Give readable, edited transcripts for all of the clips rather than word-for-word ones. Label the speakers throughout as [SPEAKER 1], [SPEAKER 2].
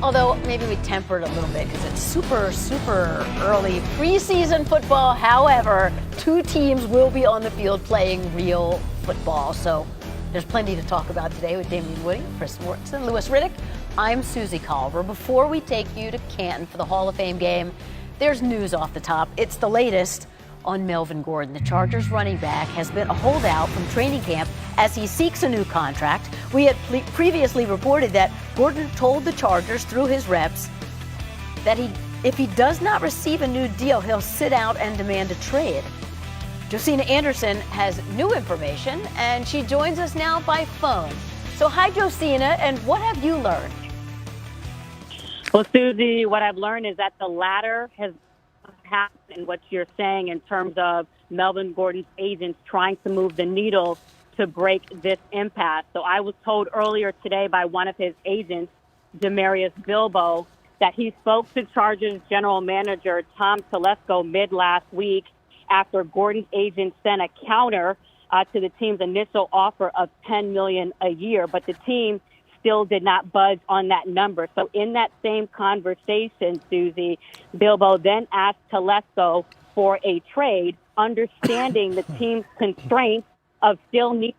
[SPEAKER 1] Although maybe we temper it a little bit because it's super, super early preseason football. However, two teams will be on the field playing real football. So there's plenty to talk about today with Damian Woody, Chris Mortensen, Louis Riddick. I'm Susie Colver. Before we take you to Canton for the Hall of Fame game, there's news off the top. It's the latest on Melvin Gordon. The Chargers running back has been a holdout from training camp as he seeks a new contract. We had previously reported that Gordon told the Chargers through his reps that if he does not receive a new deal, he'll sit out and demand a trade. Josina Anderson has new information, and she joins us now by phone. So hi, Josina, and what have you learned?
[SPEAKER 2] Well, Susie, what I've learned is that the latter has happened in what you're saying in terms of Melvin Gordon's agents trying to move the needle to break this impasse. So I was told earlier today by one of his agents, Demarius Bilbo, that he spoke to Chargers general manager Tom Telesco mid last week after Gordon's agent sent a counter to the team's initial offer of $10 million a year, but the team still did not budge on that number. So in that same conversation, Susie, Bilbo then asked Telesco for a trade, understanding the team's constraints of still needing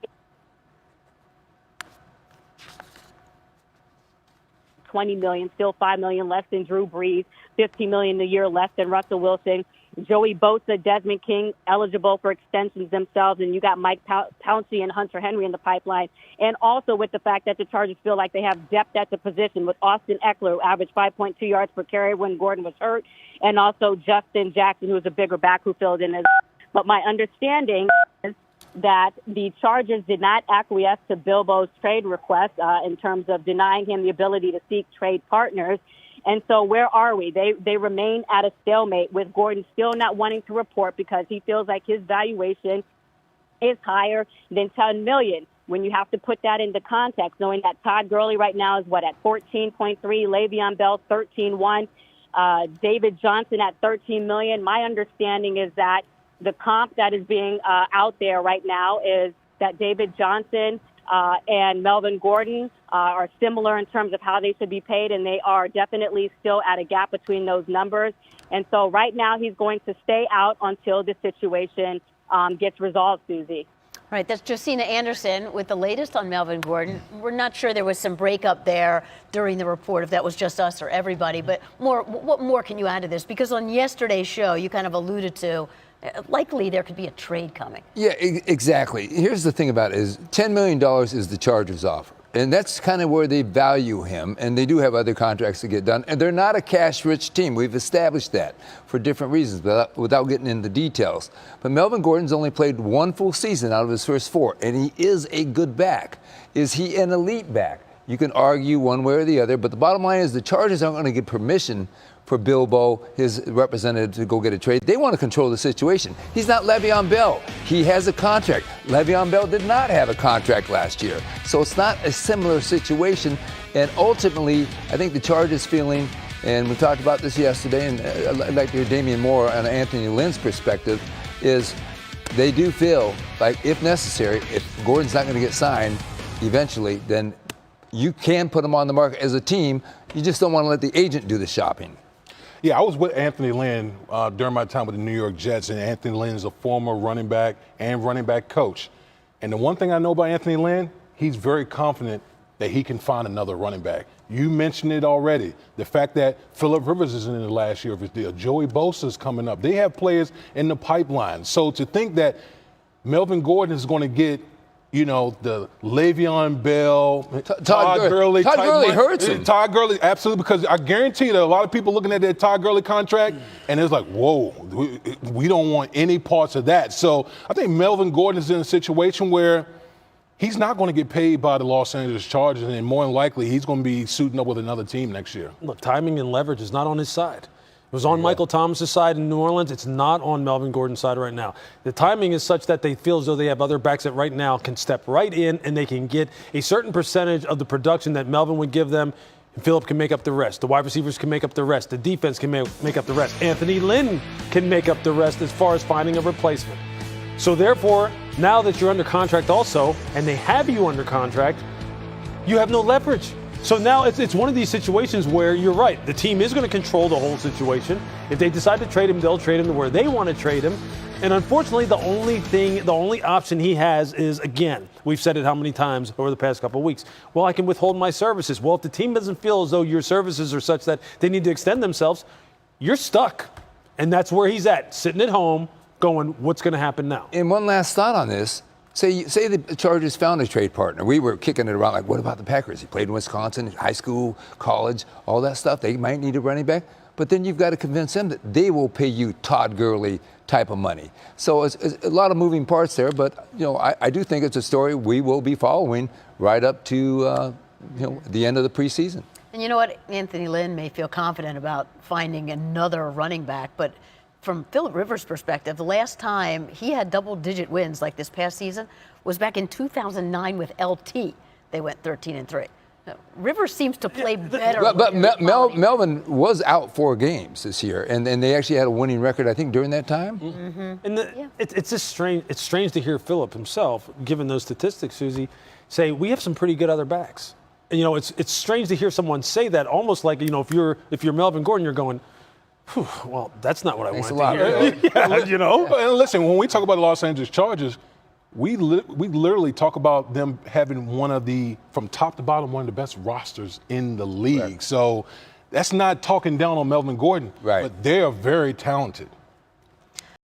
[SPEAKER 2] $20 million, still $5 million less than Drew Brees, $15 million a year less than Russell Wilson, Joey Bosa, Desmond King eligible for extensions themselves, and you got Mike Pouncey and Hunter Henry in the pipeline. And also with the fact that the Chargers feel like they have depth at the position with Austin Eckler, who averaged 5.2 yards per carry when Gordon was hurt, and also Justin Jackson, who's a bigger back who filled in as well. But my understanding is that the Chargers did not acquiesce to Bilbo's trade request in terms of denying him the ability to seek trade partners. And so where are we? They remain at a stalemate with Gordon still not wanting to report because he feels like his valuation is higher than $10 million. When you have to put that into context, knowing that Todd Gurley right now is at 14.3, Le'Veon Bell 13.1, David Johnson at 13 million. My understanding is that the comp that is being out there right now is that David Johnson and Melvin Gordon are similar in terms of how they should be paid, and they are definitely still at a gap between those numbers. And so right now he's going to stay out until the situation gets resolved, Susie.
[SPEAKER 1] Right, that's Josina Anderson with the latest on Melvin Gordon. We're not sure there was some breakup there during the report, if that was just us or everybody, but what more can you add to this? Because on yesterday's show, you kind of alluded to likely there could be a trade coming.
[SPEAKER 3] Yeah, exactly. Here's the thing about it is $10 million is the Chargers' offer. And that's kind of where they value him. And they do have other contracts to get done. And they're not a cash-rich team. We've established that for different reasons without getting into details. But Melvin Gordon's only played one full season out of his first four. And he is a good back. Is he an elite back? You can argue one way or the other. But the bottom line is the Chargers aren't going to get permission for Bilbo, his representative, to go get a trade. They want to control the situation. He's not Le'Veon Bell. He has a contract. Le'Veon Bell did not have a contract last year. So it's not a similar situation. And ultimately, I think the Chargers feeling, and we talked about this yesterday, and I'd like to hear Damian Moore on Anthony Lynn's perspective, is they do feel like, if necessary, if Gordon's not going to get signed eventually, then you can put him on the market as a team. You just don't want to let the agent do the shopping.
[SPEAKER 4] Yeah, I was with Anthony Lynn during my time with the New York Jets, and Anthony Lynn is a former running back and running back coach. And the one thing I know about Anthony Lynn, he's very confident that he can find another running back. You mentioned it already. The fact that Phillip Rivers is in the last year of his deal. Joey Bosa is coming up. They have players in the pipeline. So to think that Melvin Gordon is going to get, you know, the Le'Veon Bell, Todd Gurley.
[SPEAKER 3] Todd Gurley hurts him.
[SPEAKER 4] Todd Gurley, absolutely, because I guarantee that a lot of people looking at that Todd Gurley contract, and it's like, whoa, we don't want any parts of that. So I think Melvin Gordon is in a situation where he's not going to get paid by the Los Angeles Chargers, and more than likely he's going to be suiting up with another team next year.
[SPEAKER 5] Look, timing and leverage is not on his side. It was on Michael Thomas's side in New Orleans. It's not on Melvin Gordon's side right now. The timing is such that they feel as though they have other backs that right now can step right in and they can get a certain percentage of the production that Melvin would give them. And Phillip can make up the rest. The wide receivers can make up the rest. The defense can make up the rest. Anthony Lynn can make up the rest as far as finding a replacement. So therefore, now that you're under contract also, and they have you under contract, you have no leverage. So now it's one of these situations where you're right. The team is going to control the whole situation. If they decide to trade him, they'll trade him to where they want to trade him. And unfortunately, the only option he has is, again, we've said it how many times over the past couple of weeks. Well, I can withhold my services. Well, if the team doesn't feel as though your services are such that they need to extend themselves, you're stuck. And that's where he's at, sitting at home, going, what's going to happen now?
[SPEAKER 3] And one last thought on this. Say the Chargers found a trade partner. We were kicking it around like, what about the Packers? He played in Wisconsin, high school, college, all that stuff. They might need a running back. But then you've got to convince them that they will pay you Todd Gurley type of money. So it's a lot of moving parts there. But, I do think it's a story we will be following right up to, the end of the preseason.
[SPEAKER 1] And you know what? Anthony Lynn may feel confident about finding another running back, but from Phillip Rivers' perspective, the last time he had double-digit wins like this past season was back in 2009 with LT. They went 13-3. Rivers seems to play better.
[SPEAKER 3] But Melvin was out 4 games this year, and they actually had a winning record, I think, during that time.
[SPEAKER 5] Mm-hmm. And it's just strange. It's strange to hear Phillip himself, given those statistics, Susie, say we have some pretty good other backs. And it's strange to hear someone say that, almost like if you're Melvin Gordon, you're going, well, that's not what I
[SPEAKER 3] Thanks
[SPEAKER 5] wanted
[SPEAKER 3] a lot.
[SPEAKER 5] to hear.
[SPEAKER 4] And listen, when we talk about the Los Angeles Chargers, we literally talk about them having from top to bottom, one of the best rosters in the league. Right. So that's not talking down on Melvin Gordon,
[SPEAKER 3] right.
[SPEAKER 4] But they are very talented.